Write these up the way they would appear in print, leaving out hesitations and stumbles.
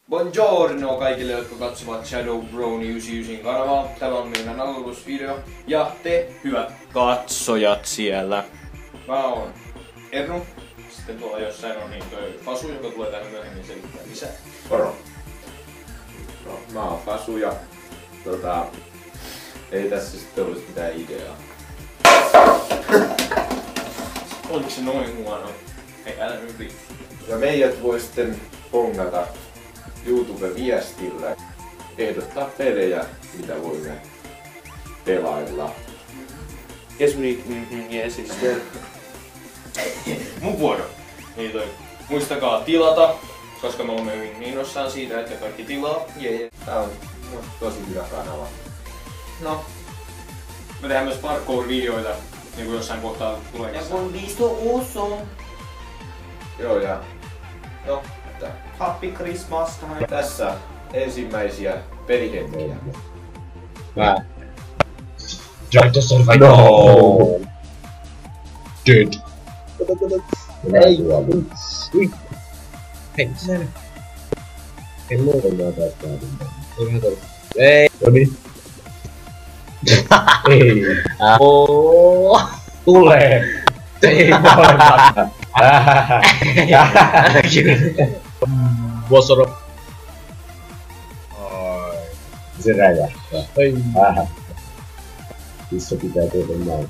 Buongiorno kaikille, jotka katsovat Shadow Brony 99 kanavaa. Tämä on meidän aloitusvideo. Ja te, hyvät katsojat siellä. Mä oon Ernu. Sitten tuolla jossain on niin toi Fasu, joka tulee tänne myöhemmin selittää lisää. Moro. No, mä oon Fasu ja ei tässä sitten olisi mitään ideaa. Oliko se noin huono? Hei, älä nyt vittu. Ja meidät voi sitten pongata YouTube-viestillä, ehdottaa pelejä, mitä voimme pelailla. Yes, yes, yes. Mun vuoro. Niin toi. Muistakaa tilata, koska me olemme hyvin innoissaan siitä, että kaikki tilaa. Yeah. Tää on tosi hyvä kanava. No. Me tehdään myös parkour-videoita, niinku jossain kohtaa tulee Ja kun viisto awesome. Joo ja... No, että Happy Christmas. tässä ensimmäisiä pelihetkiä. Mä... Drive to survive. No! Dude. Ei! Ui! Hei, sen. Ei muuta mä tästä. Ei vähän tolla. Ei! Noniin. Ei! Tulee! Ei molemmat! Vuosoro. Se räjähtää. Ei. Missä pitää tehdä näin?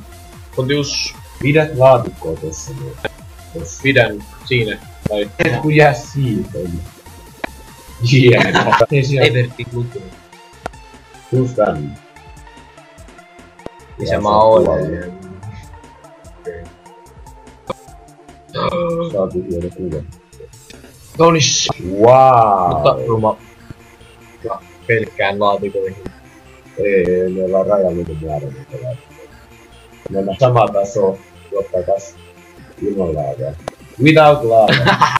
Kontius. Pidät laatikkoa tossa niin. Pidän siinä. Tai et kun jää siitä. Hieno. Ei vertti luku. Just tänne. Missä mä olen? Saatu hieno kuva. Kaunis! Wow! Mutta ruma. Pelkkään laatikoihin. Ei, meillä on rajallinen määrä niitä laatikoita. Meillä on sama taso, jotta kas ilman laataa. Without lava.